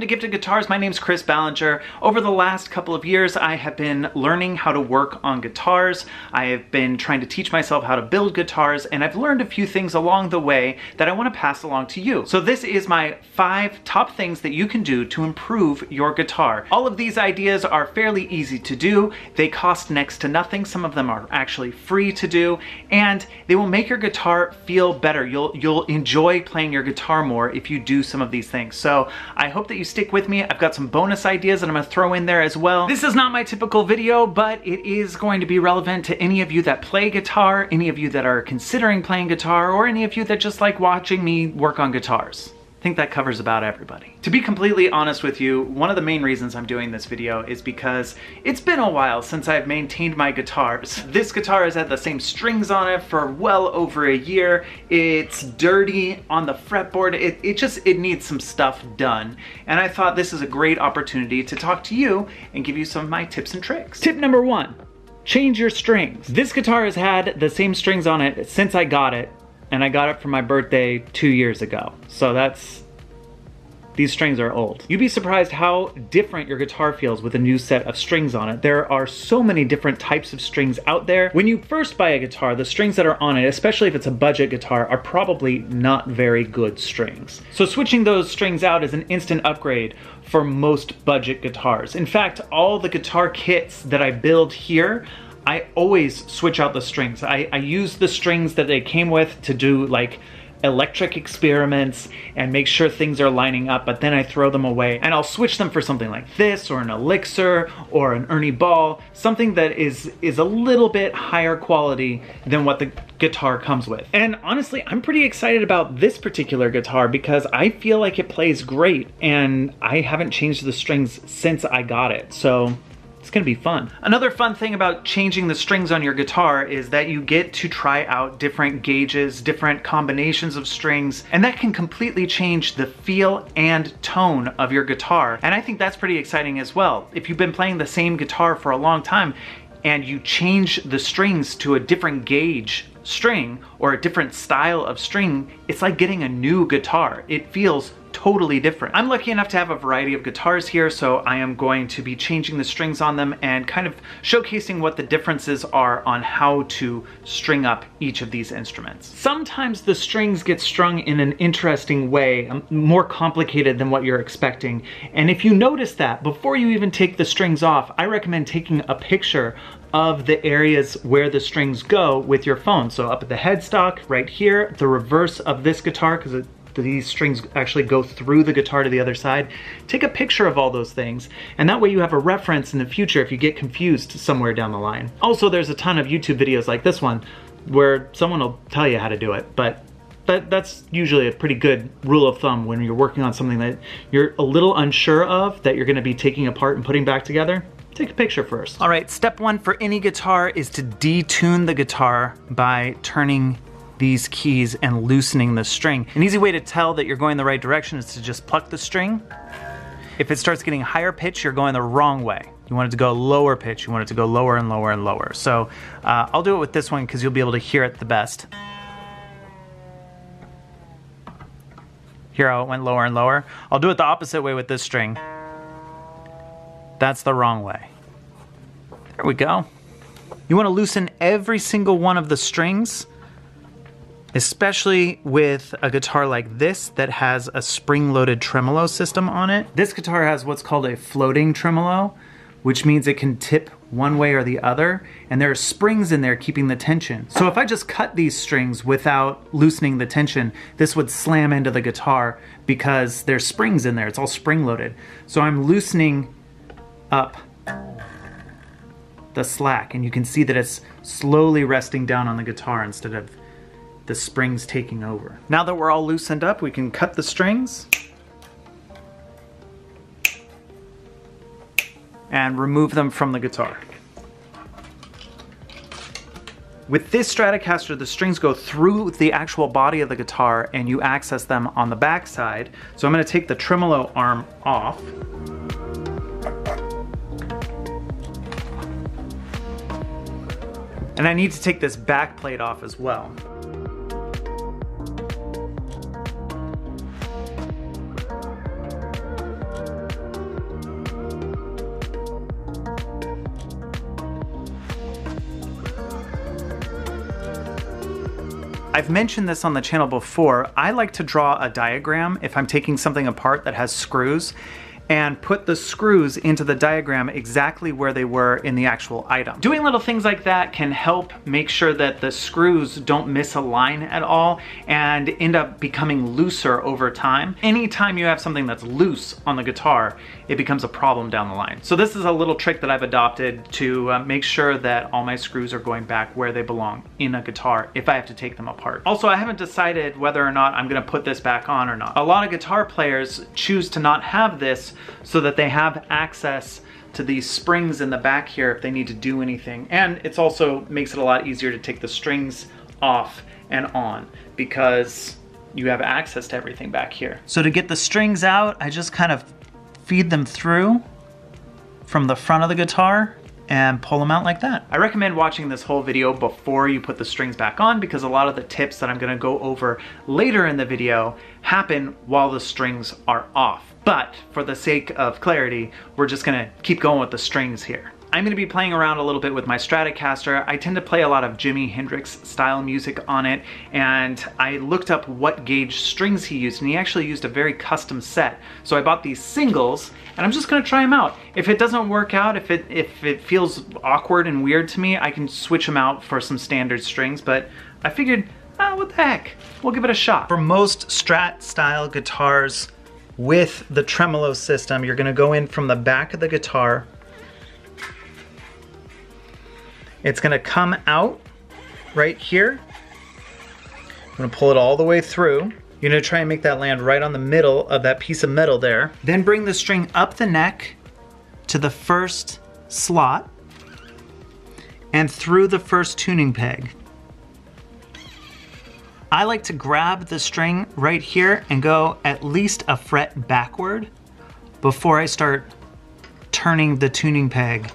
to Gifted Guitars. My name's Chris Ballinger. Over the last couple of years, I have been learning how to work on guitars. I have been trying to teach myself how to build guitars, and I've learned a few things along the way that I want to pass along to you. So this is my 5 top things that you can do to improve your guitar. All of these ideas are fairly easy to do. They cost next to nothing. Some of them are actually free to do, and they will make your guitar feel better. You'll enjoy playing your guitar more if you do some of these things. So I hope that you stick with me. I've got some bonus ideas that I'm gonna throw in there as well. This is not my typical video, but it is going to be relevant to any of you that play guitar, any of you that are considering playing guitar, or any of you that just like watching me work on guitars. I think that covers about everybody. To be completely honest with you, one of the main reasons I'm doing this video is because it's been a while since I've maintained my guitars. This guitar has had the same strings on it for well over a year. It's dirty on the fretboard. It needs some stuff done. And I thought this is a great opportunity to talk to you and give you some of my tips and tricks. Tip number 1, change your strings. This guitar has had the same strings on it since I got it. And I got it for my birthday 2 years ago. So these strings are old. You'd be surprised how different your guitar feels with a new set of strings on it. There are so many different types of strings out there. When you first buy a guitar, the strings that are on it, especially if it's a budget guitar, are probably not very good strings. So switching those strings out is an instant upgrade for most budget guitars. In fact, all the guitar kits that I build here, I always switch out the strings. I use the strings that they came with to do like electric experiments and make sure things are lining up, but then I throw them away and I'll switch them for something like this or an Elixir or an Ernie Ball, something that is a little bit higher quality than what the guitar comes with. And honestly, I'm pretty excited about this particular guitar because I feel like it plays great and I haven't changed the strings since I got it. So it's gonna be fun. Another fun thing about changing the strings on your guitar is that you get to try out different gauges, different combinations of strings, and that can completely change the feel and tone of your guitar. And I think that's pretty exciting as well. If you've been playing the same guitar for a long time and you change the strings to a different gauge string or a different style of string, it's like getting a new guitar. It feels totally different. I'm lucky enough to have a variety of guitars here, so I am going to be changing the strings on them and kind of showcasing what the differences are on how to string up each of these instruments. Sometimes the strings get strung in an interesting way, more complicated than what you're expecting. And if you notice that, before you even take the strings off, I recommend taking a picture of the areas where the strings go with your phone. So up at the headstock, right here, the reverse of this guitar, because these strings actually go through the guitar to the other side. Take a picture of all those things, and that way you have a reference in the future if you get confused somewhere down the line. Also, there's a ton of YouTube videos like this one where someone will tell you how to do it, but that's usually a pretty good rule of thumb when you're working on something that you're a little unsure of, that you're gonna be taking apart and putting back together. Take a picture first. All right, step 1 for any guitar is to detune the guitar by turning these keys and loosening the string. An easy way to tell that you're going the right direction is to just pluck the string. If it starts getting higher pitch, you're going the wrong way. You want it to go lower pitch. You want it to go lower and lower and lower. So I'll do it with this one because you'll be able to hear it the best. Hear how it went lower and lower? I'll do it the opposite way with this string. That's the wrong way. There we go. You want to loosen every single one of the strings, especially with a guitar like this that has a spring-loaded tremolo system on it. This guitar has what's called a floating tremolo, which means it can tip one way or the other, and there are springs in there keeping the tension. So if I just cut these strings without loosening the tension, this would slam into the guitar because there's springs in there. It's all spring-loaded. So I'm loosening up the slack, and you can see that it's slowly resting down on the guitar instead of the springs taking over. Now that we're all loosened up, we can cut the strings and remove them from the guitar. With this Stratocaster, the strings go through the actual body of the guitar and you access them on the back side. So I'm going to take the tremolo arm off. And I need to take this back plate off as well. I've mentioned this on the channel before. I like to draw a diagram if I'm taking something apart that has screws, and put the screws into the diagram exactly where they were in the actual item. Doing little things like that can help make sure that the screws don't misalign at all and end up becoming looser over time. Anytime you have something that's loose on the guitar, it becomes a problem down the line. So this is a little trick that I've adopted to make sure that all my screws are going back where they belong in a guitar if I have to take them apart. Also, I haven't decided whether or not I'm gonna put this back on or not. A lot of guitar players choose to not have this so that they have access to these springs in the back here if they need to do anything. And it's also makes it a lot easier to take the strings off and on because you have access to everything back here. So to get the strings out, I just kind of feed them through from the front of the guitar and pull them out like that. I recommend watching this whole video before you put the strings back on because a lot of the tips that I'm gonna go over later in the video happen while the strings are off. But for the sake of clarity, we're just gonna keep going with the strings here. I'm gonna be playing around a little bit with my Stratocaster. I tend to play a lot of Jimi Hendrix style music on it, and I looked up what gauge strings he used, and he actually used a very custom set. So I bought these singles, and I'm just gonna try them out. If it doesn't work out, if it feels awkward and weird to me, I can switch them out for some standard strings, but I figured, what the heck, we'll give it a shot. For most Strat style guitars with the tremolo system, you're gonna go in from the back of the guitar. It's gonna come out right here. I'm gonna pull it all the way through. You're gonna try and make that land right on the middle of that piece of metal there. Then bring the string up the neck to the first slot and through the first tuning peg. I like to grab the string right here and go at least a fret backward before I start turning the tuning peg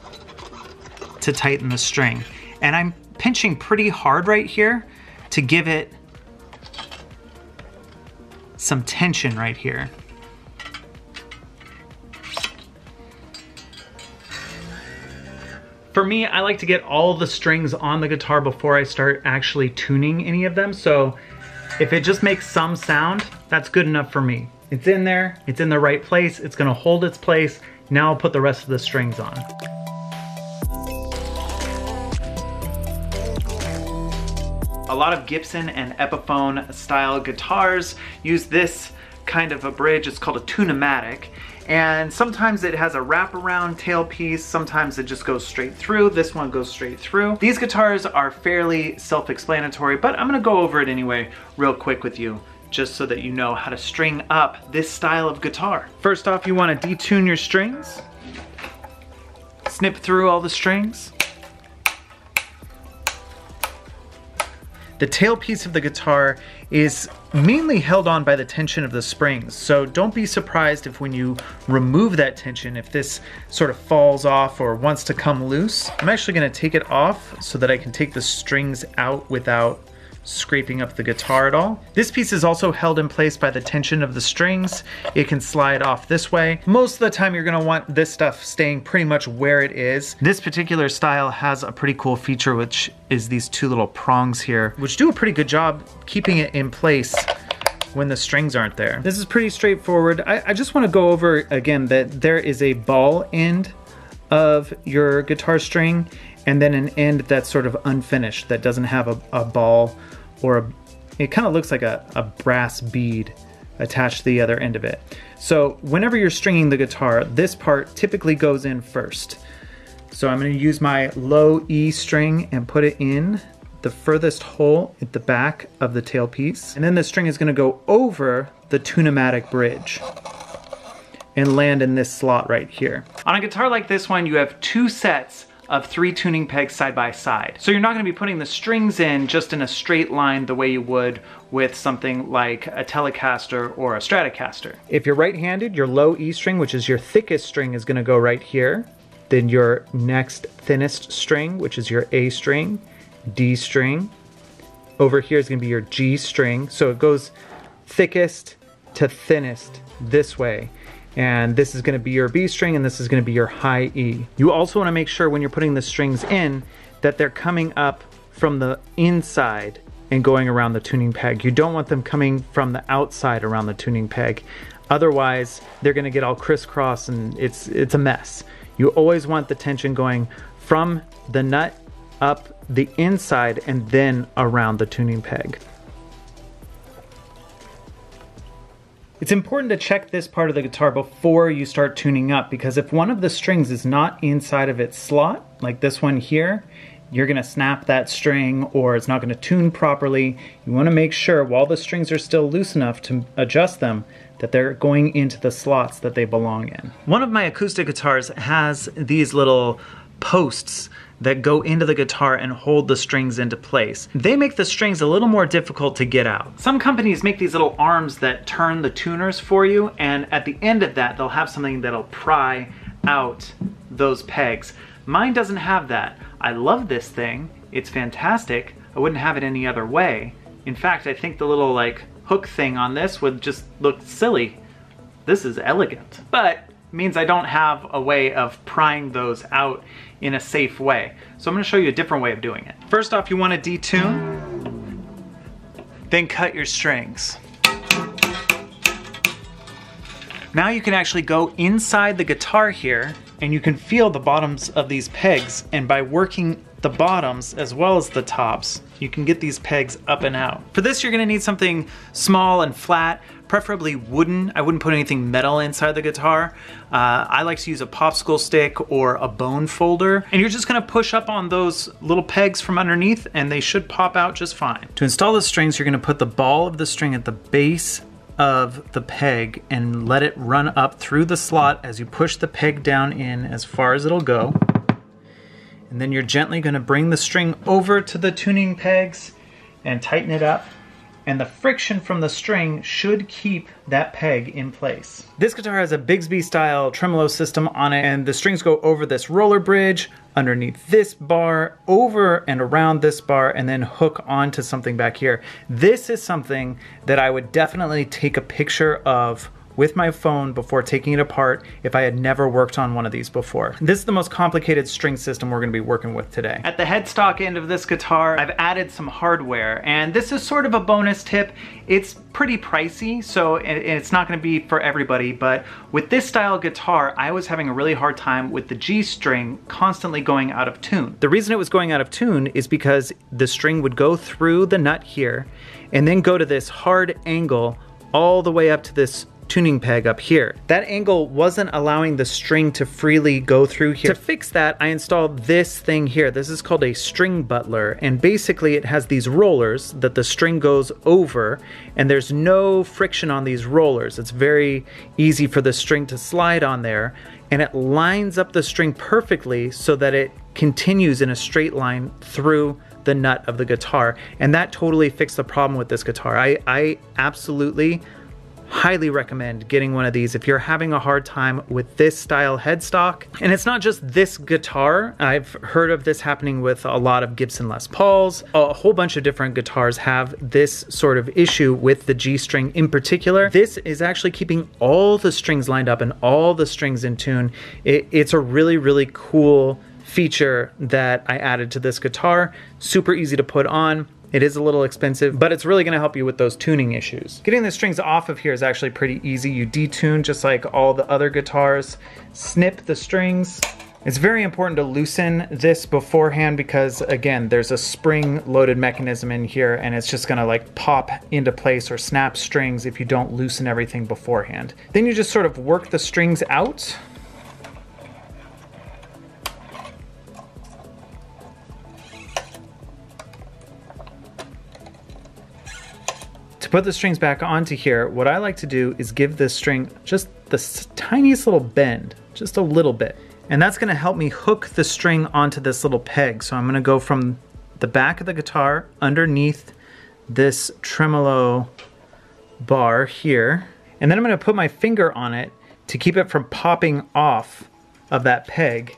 to tighten the string. And I'm pinching pretty hard right here to give it some tension right here. For me, I like to get all the strings on the guitar before I start actually tuning any of them. So if it just makes some sound, that's good enough for me. It's in there, it's in the right place, it's gonna hold its place. Now I'll put the rest of the strings on. A lot of Gibson and Epiphone style guitars use this kind of a bridge. It's called a Tunamatic. And sometimes it has a wraparound tailpiece, sometimes it just goes straight through. This one goes straight through. These guitars are fairly self-explanatory, but I'm gonna go over it anyway real quick with you, just so that you know how to string up this style of guitar. First off, you wanna detune your strings. Snip through all the strings. The tailpiece of the guitar is mainly held on by the tension of the springs, so don't be surprised if when you remove that tension, if this sort of falls off or wants to come loose. I'm actually gonna take it off so that I can take the strings out without scraping up the guitar at all. This piece is also held in place by the tension of the strings. It can slide off this way. Most of the time you're gonna want this stuff staying pretty much where it is. This particular style has a pretty cool feature, which is these two little prongs here, which do a pretty good job keeping it in place when the strings aren't there. This is pretty straightforward. I just wanna go over again that there is a ball end of your guitar string and then an end that's sort of unfinished, that doesn't have a ball or it kind of looks like a brass bead attached to the other end of it. So whenever you're stringing the guitar, this part typically goes in first. So I'm going to use my low E string and put it in the furthest hole at the back of the tailpiece. And then the string is going to go over the Tunamatic Bridge and land in this slot right here. On a guitar like this one, you have two sets of 3 tuning pegs side by side. So you're not gonna be putting the strings in just in a straight line the way you would with something like a Telecaster or a Stratocaster. If you're right-handed, your low E string, which is your thickest string, is gonna go right here. Then your next thinnest string, which is your A string, D string. Over here is gonna be your G string. So it goes thickest to thinnest this way. And this is going to be your B string and this is going to be your high E. You also want to make sure when you're putting the strings in that they're coming up from the inside and going around the tuning peg. You don't want them coming from the outside around the tuning peg. Otherwise, they're gonna get all crisscross and it's a mess. You always want the tension going from the nut up the inside and then around the tuning peg. It's important to check this part of the guitar before you start tuning up, because if one of the strings is not inside of its slot, like this one here, you're gonna snap that string or it's not gonna tune properly. You wanna make sure while the strings are still loose enough to adjust them that they're going into the slots that they belong in. One of my acoustic guitars has these little posts that go into the guitar and hold the strings into place. They make the strings a little more difficult to get out. Some companies make these little arms that turn the tuners for you, and at the end of that, they'll have something that'll pry out those pegs. Mine doesn't have that. I love this thing. It's fantastic. I wouldn't have it any other way. In fact, I think the little like hook thing on this would just look silly. This is elegant, but means I don't have a way of prying those out in a safe way. So I'm gonna show you a different way of doing it. First off, you wanna detune, then cut your strings. Now you can actually go inside the guitar here and you can feel the bottoms of these pegs, and by working the bottoms as well as the tops, you can get these pegs up and out. For this, you're gonna need something small and flat, preferably wooden. I wouldn't put anything metal inside the guitar. I like to use a popsicle stick or a bone folder, and you're just gonna push up on those little pegs from underneath and they should pop out just fine. To install the strings, you're gonna put the ball of the string at the base of the peg and let it run up through the slot as you push the peg down in as far as it'll go. And then you're gently going to bring the string over to the tuning pegs and tighten it up. And the friction from the string should keep that peg in place. This guitar has a Bigsby style tremolo system on it, and the strings go over this roller bridge, underneath this bar, over and around this bar, and then hook onto something back here. This is something that I would definitely take a picture of with my phone before taking it apart if I had never worked on one of these before. This is the most complicated string system we're gonna be working with today. At the headstock end of this guitar, I've added some hardware, and this is sort of a bonus tip. It's pretty pricey, so it's not gonna be for everybody, but with this style guitar, I was having a really hard time with the G string constantly going out of tune. The reason it was going out of tune is because the string would go through the nut here and then go to this hard angle all the way up to this tuning peg up here. That angle wasn't allowing the string to freely go through here. To fix that, I installed this thing here. This is called a string butler, and basically it has these rollers that the string goes over, and there's no friction on these rollers. It's very easy for the string to slide on there, and it lines up the string perfectly so that it continues in a straight line through the nut of the guitar, and that totally fixed the problem with this guitar. I absolutely highly recommend getting one of these if you're having a hard time with this style headstock. And it's not just this guitar. I've heard of this happening with a lot of Gibson Les Pauls. A whole bunch of different guitars have this sort of issue with the G string in particular. This is actually keeping all the strings lined up and all the strings in tune. It's a really, really cool feature that I added to this guitar. Super easy to put on. It is a little expensive, but it's really gonna help you with those tuning issues. Getting the strings off of here is actually pretty easy. You detune just like all the other guitars. Snip the strings. It's very important to loosen this beforehand because, again, there's a spring-loaded mechanism in here and it's just gonna like pop into place or snap strings if you don't loosen everything beforehand. Then you just sort of work the strings out. To put the strings back onto here, what I like to do is give this string just the tiniest little bend, just a little bit. And that's gonna help me hook the string onto this little peg. So I'm gonna go from the back of the guitar underneath this tremolo bar here. And then I'm gonna put my finger on it to keep it from popping off of that peg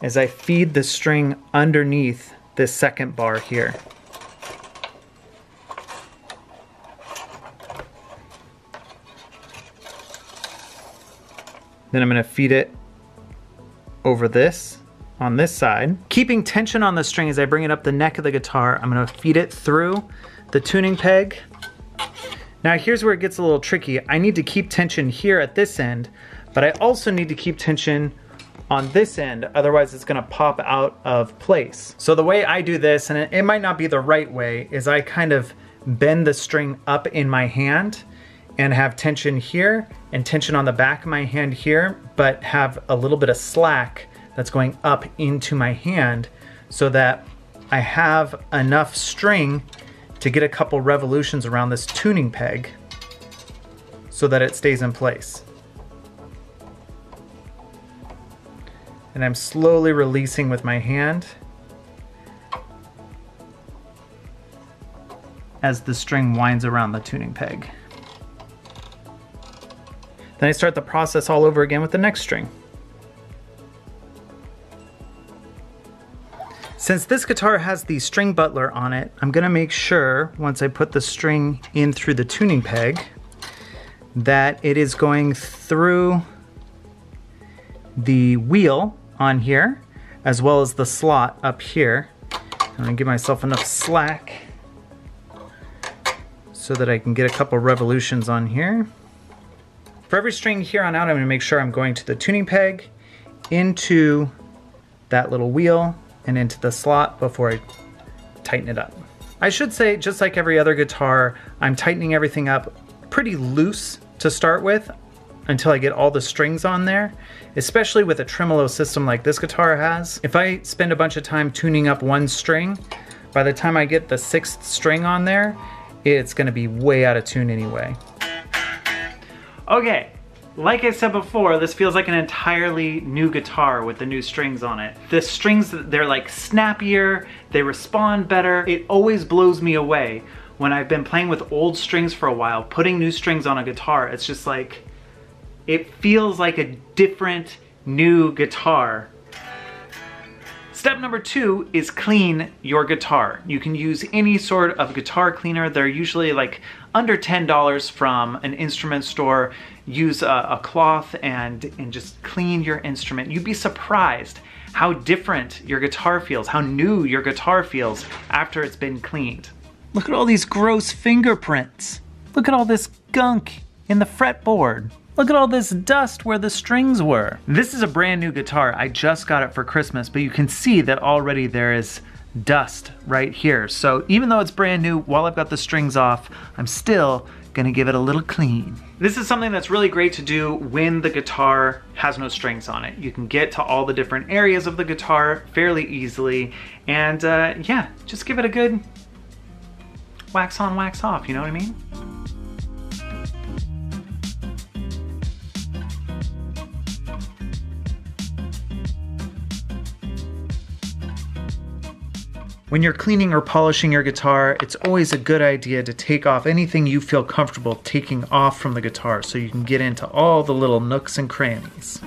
as I feed the string underneath this second bar here. Then I'm gonna feed it over this on this side. Keeping tension on the string as I bring it up the neck of the guitar, I'm gonna feed it through the tuning peg. Now here's where it gets a little tricky. I need to keep tension here at this end, but I also need to keep tension on this end, otherwise it's gonna pop out of place. So the way I do this, and it might not be the right way, is I kind of bend the string up in my hand and have tension here and tension on the back of my hand here, but have a little bit of slack that's going up into my hand so that I have enough string to get a couple revolutions around this tuning peg so that it stays in place. And I'm slowly releasing with my hand as the string winds around the tuning peg. Then I start the process all over again with the next string. Since this guitar has the string Butler on it, I'm gonna make sure, once I put the string in through the tuning peg, that it is going through the wheel on here, as well as the slot up here. I'm gonna give myself enough slack so that I can get a couple revolutions on here. For every string here on out, I'm gonna make sure I'm going to the tuning peg, into that little wheel, and into the slot before I tighten it up. I should say, just like every other guitar, I'm tightening everything up pretty loose to start with until I get all the strings on there, especially with a tremolo system like this guitar has. If I spend a bunch of time tuning up one string, by the time I get the 6th string on there, it's gonna be way out of tune anyway. Okay, like I said before, this feels like an entirely new guitar with the new strings on it. The strings, they're like snappier, they respond better. It always blows me away when I've been playing with old strings for a while, putting new strings on a guitar. It's just like, it feels like a different new guitar. Step number 2 is clean your guitar. You can use any sort of guitar cleaner. They're usually like under $10 from an instrument store. Use a cloth and just clean your instrument. You'd be surprised how different your guitar feels, how new your guitar feels after it's been cleaned. Look at all these gross fingerprints. Look at all this gunk in the fretboard. Look at all this dust where the strings were. This is a brand new guitar. I just got it for Christmas, but you can see that already there is dust right here. So even though it's brand new, while I've got the strings off, I'm still gonna give it a little clean. This is something that's really great to do when the guitar has no strings on it. You can get to all the different areas of the guitar fairly easily, and yeah, just give it a good wax on, wax off, you know what I mean? When you're cleaning or polishing your guitar, it's always a good idea to take off anything you feel comfortable taking off from the guitar so you can get into all the little nooks and crannies.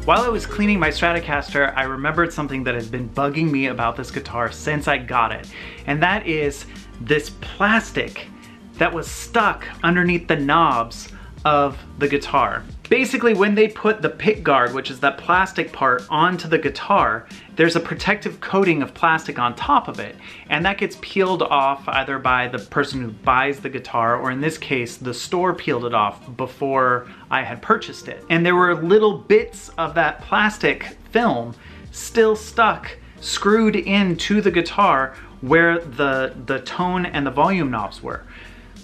While I was cleaning my Stratocaster, I remembered something that has been bugging me about this guitar since I got it, and that is this plastic that was stuck underneath the knobs of the guitar. Basically, when they put the pick guard, which is that plastic part, onto the guitar, there's a protective coating of plastic on top of it, and that gets peeled off either by the person who buys the guitar, or in this case, the store peeled it off before I had purchased it. And there were little bits of that plastic film still stuck, screwed into the guitar where the tone and the volume knobs were.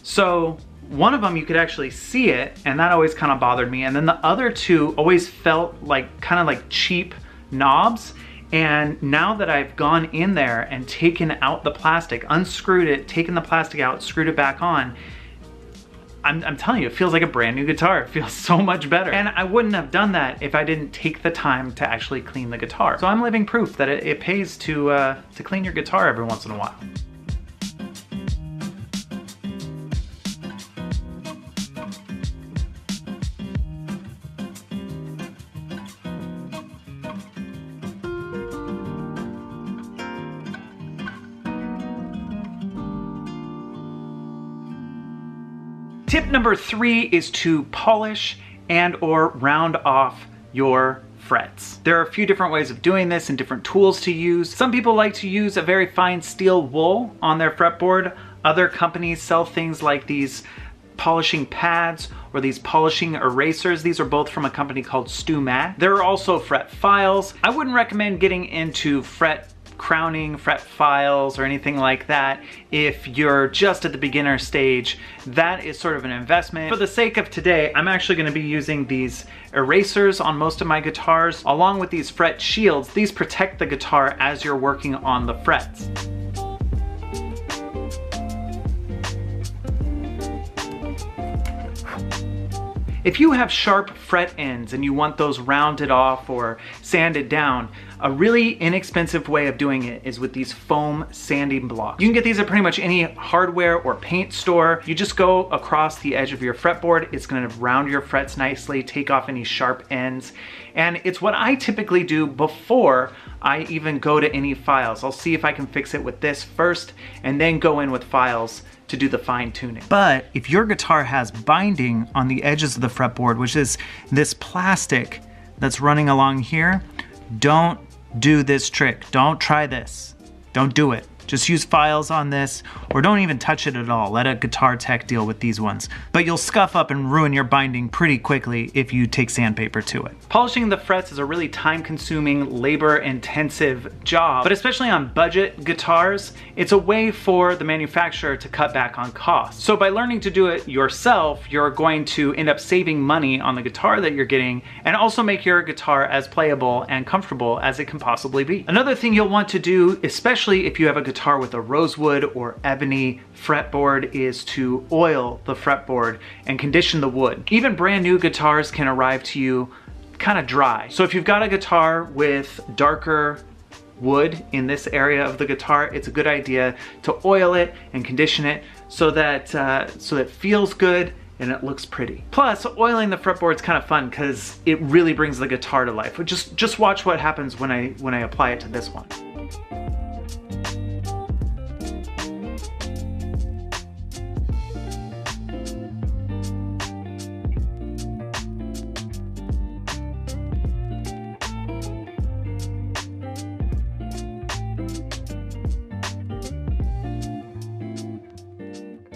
So one of them you could actually see it, and that always kind of bothered me, and then the other two always felt like kind of like cheap knobs. And now that I've gone in there and taken out the plastic, unscrewed it, taken the plastic out, screwed it back on, I'm telling you, it feels like a brand new guitar. It feels so much better. And I wouldn't have done that if I didn't take the time to actually clean the guitar. So I'm living proof that it pays to clean your guitar every once in a while. Tip number 3 is to polish and or round off your frets. There are a few different ways of doing this and different tools to use. Some people like to use a very fine steel wool on their fretboard. Other companies sell things like these polishing pads or these polishing erasers. These are both from a company called Tunamatic. There are also fret files. I wouldn't recommend getting into fret crowning, fret files, or anything like that if you're just at the beginner stage. That is sort of an investment. For the sake of today, I'm actually going to be using these erasers on most of my guitars, along with these fret shields. These protect the guitar as you're working on the frets. If you have sharp fret ends and you want those rounded off or sanded down, a really inexpensive way of doing it is with these foam sanding blocks. You can get these at pretty much any hardware or paint store. You just go across the edge of your fretboard. It's gonna round your frets nicely, take off any sharp ends. And it's what I typically do before I even go to any files. I'll see if I can fix it with this first and then go in with files to do the fine tuning. But if your guitar has binding on the edges of the fretboard, which is this plastic that's running along here, don't do this trick. Don't try this. Don't do it. Just use files on this, or don't even touch it at all. Let a guitar tech deal with these ones. But you'll scuff up and ruin your binding pretty quickly if you take sandpaper to it. Polishing the frets is a really time-consuming, labor-intensive job, but especially on budget guitars, it's a way for the manufacturer to cut back on costs. So by learning to do it yourself, you're going to end up saving money on the guitar that you're getting, and also make your guitar as playable and comfortable as it can possibly be. Another thing you'll want to do, especially if you have a guitar with a rosewood or ebony fretboard, is to oil the fretboard and condition the wood. Even brand new guitars can arrive to you kind of dry. So if you've got a guitar with darker wood in this area of the guitar, it's a good idea to oil it and condition it so that it feels good and it looks pretty. Plus, oiling the fretboard is kind of fun because it really brings the guitar to life. Just watch what happens when I apply it to this one.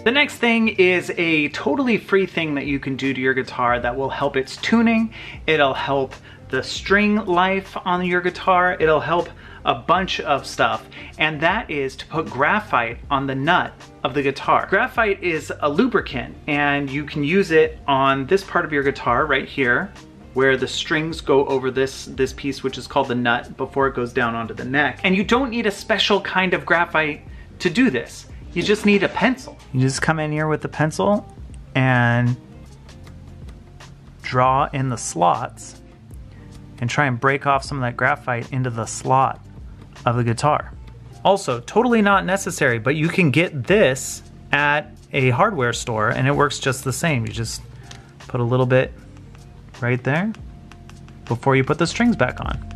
The next thing is a totally free thing that you can do to your guitar that will help its tuning. It'll help the string life on your guitar. It'll help a bunch of stuff, and that is to put graphite on the nut of the guitar. Graphite is a lubricant, and you can use it on this part of your guitar right here, where the strings go over this piece, which is called the nut, before it goes down onto the neck. And you don't need a special kind of graphite to do this. You just need a pencil. You just come in here with the pencil and draw in the slots and try and break off some of that graphite into the slot of the guitar. Also, totally not necessary, but you can get this at a hardware store and it works just the same. You just put a little bit right there before you put the strings back on.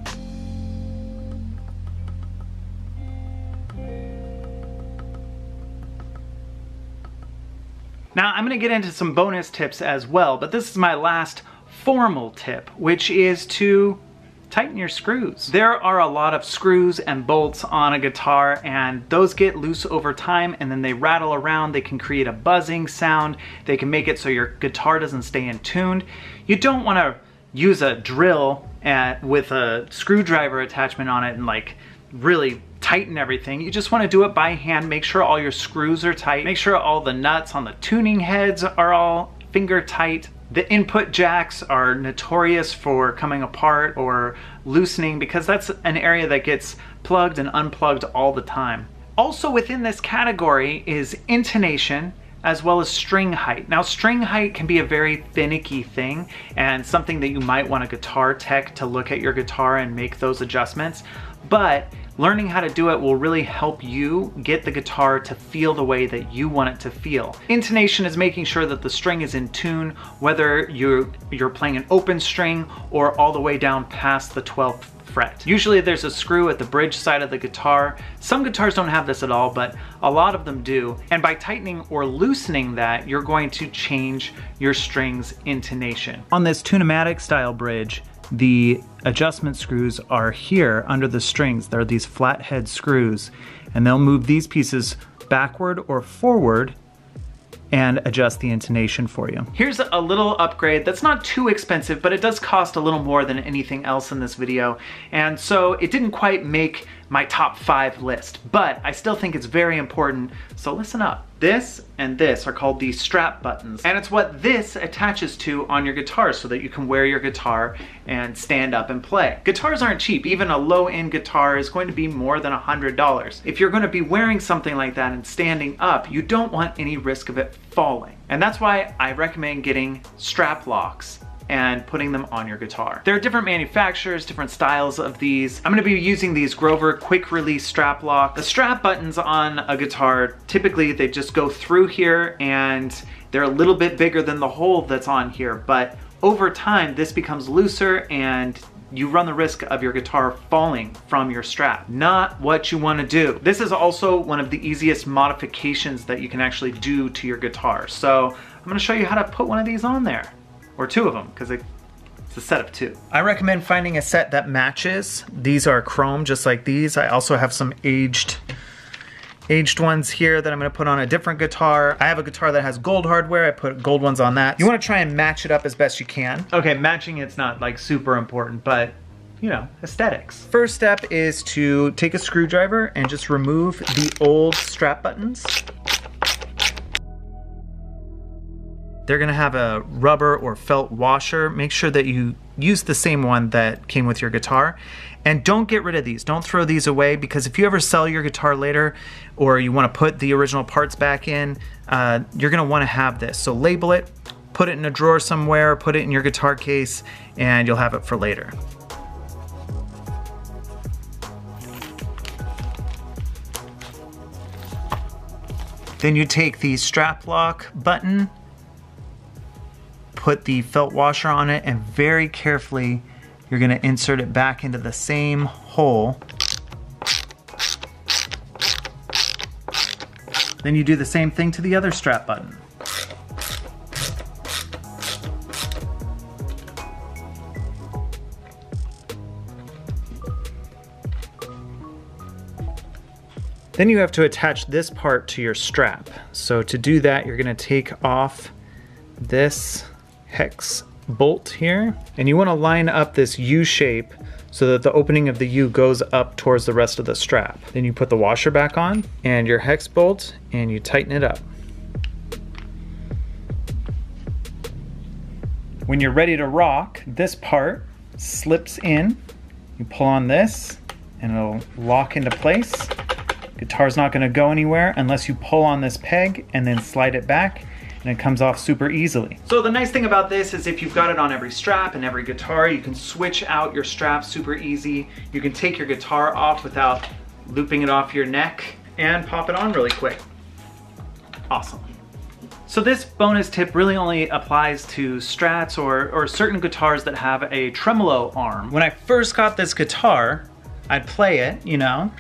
Now I'm gonna get into some bonus tips as well, but this is my last formal tip, which is to tighten your screws. There are a lot of screws and bolts on a guitar, and those get loose over time and then they rattle around. They can create a buzzing sound. They can make it so your guitar doesn't stay in tune. You don't wanna use a drill with a screwdriver attachment on it and like really tighten everything. You just want to do it by hand. Make sure all your screws are tight. Make sure all the nuts on the tuning heads are all finger tight. The input jacks are notorious for coming apart or loosening because that's an area that gets plugged and unplugged all the time. Also within this category is intonation as well as string height. Now, string height can be a very finicky thing and something that you might want a guitar tech to look at your guitar and make those adjustments, but learning how to do it will really help you get the guitar to feel the way that you want it to feel. Intonation is making sure that the string is in tune, whether you're playing an open string or all the way down past the 12th fret. Usually there's a screw at the bridge side of the guitar. Some guitars don't have this at all, but a lot of them do. And by tightening or loosening that, you're going to change your string's intonation. On this Tunamatic style bridge, the adjustment screws are here under the strings. There are these flathead screws, and they'll move these pieces backward or forward and adjust the intonation for you. Here's a little upgrade that's not too expensive, but it does cost a little more than anything else in this video. And so it didn't quite make my top 5 list, but I still think it's very important, so listen up. This and this are called the strap buttons, and it's what this attaches to on your guitar so that you can wear your guitar and stand up and play. Guitars aren't cheap. Even a low-end guitar is going to be more than $100. If you're going to be wearing something like that and standing up, you don't want any risk of it falling. And that's why I recommend getting strap locks and putting them on your guitar. There are different manufacturers, different styles of these. I'm gonna be using these Grover quick release strap lock. The strap buttons on a guitar, typically they just go through here and they're a little bit bigger than the hole that's on here, but over time this becomes looser and you run the risk of your guitar falling from your strap. Not what you want to do. This is also one of the easiest modifications that you can actually do to your guitar. So I'm gonna show you how to put one of these on there. Or 2 of them, because it's a set of 2. I recommend finding a set that matches. These are chrome, just like these. I also have some aged ones here that I'm gonna put on a different guitar. I have a guitar that has gold hardware. I put gold ones on that. You wanna try and match it up as best you can. Okay, matching it's not like super important, but you know, aesthetics. First step is to take a screwdriver and just remove the old strap buttons. They're gonna have a rubber or felt washer. Make sure that you use the same one that came with your guitar. And don't get rid of these. Don't throw these away, because if you ever sell your guitar later or you wanna put the original parts back in, you're gonna wanna have this. So label it, put it in a drawer somewhere, put it in your guitar case, and you'll have it for later. Then you take the strap lock button, put the felt washer on it, and very carefully you're going to insert it back into the same hole. Then you do the same thing to the other strap button. Then you have to attach this part to your strap. So to do that, you're going to take off this hex bolt here, and you want to line up this U shape so that the opening of the U goes up towards the rest of the strap. Then you put the washer back on and your hex bolt and you tighten it up. When you're ready to rock, this part slips in. You pull on this and it'll lock into place. Guitar's not going to go anywhere unless you pull on this peg and then slide it back, and it comes off super easily. So the nice thing about this is if you've got it on every strap and every guitar, you can switch out your straps super easy. You can take your guitar off without looping it off your neck and pop it on really quick. Awesome. So this bonus tip really only applies to Strats or certain guitars that have a tremolo arm. When I first got this guitar, I'd play it, you know,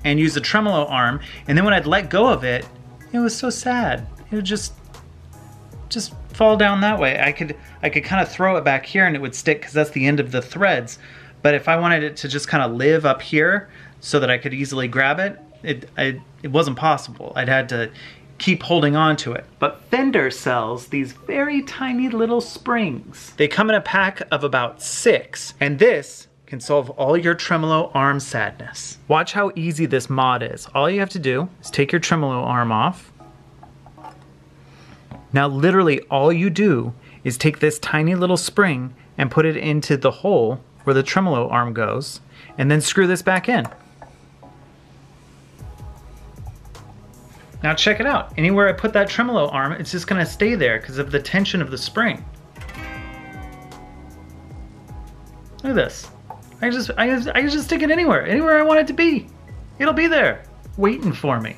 and use the tremolo arm, and then when I'd let go of it, it was so sad. It would just fall down that way. I could kind of throw it back here and it would stick because that's the end of the threads. But if I wanted it to just kind of live up here so that I could easily grab it, it wasn't possible. I'd had to keep holding on to it. But Fender sells these very tiny little springs. They come in a pack of about 6, and this can solve all your tremolo arm sadness. Watch how easy this mod is. All you have to do is take your tremolo arm off. Now literally all you do is take this tiny little spring and put it into the hole where the tremolo arm goes, and then screw this back in. Now check it out. Anywhere I put that tremolo arm, it's just gonna stay there because of the tension of the spring. Look at this. I can just stick it anywhere I want it to be. It'll be there, waiting for me.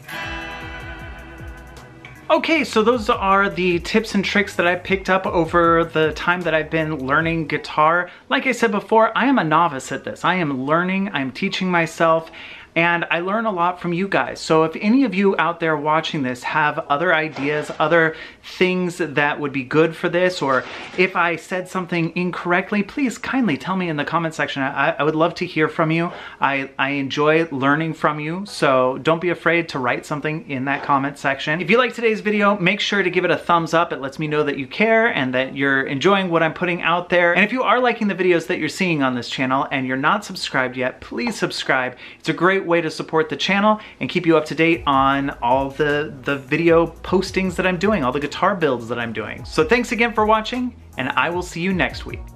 Okay, so those are the tips and tricks that I picked up over the time that I've been learning guitar. Like I said before, I am a novice at this. I am learning, I'm teaching myself, and I learn a lot from you guys. So if any of you out there watching this have other ideas, other things that would be good for this, or if I said something incorrectly, please kindly tell me in the comment section. I would love to hear from you. I enjoy learning from you, so don't be afraid to write something in that comment section. If you like today's video, make sure to give it a thumbs up. It lets me know that you care and that you're enjoying what I'm putting out there. And if you are liking the videos that you're seeing on this channel and you're not subscribed yet, please subscribe. It's a great way to support the channel and keep you up to date on all the video postings that I'm doing, all the guitar builds that I'm doing. So thanks again for watching, and I will see you next week.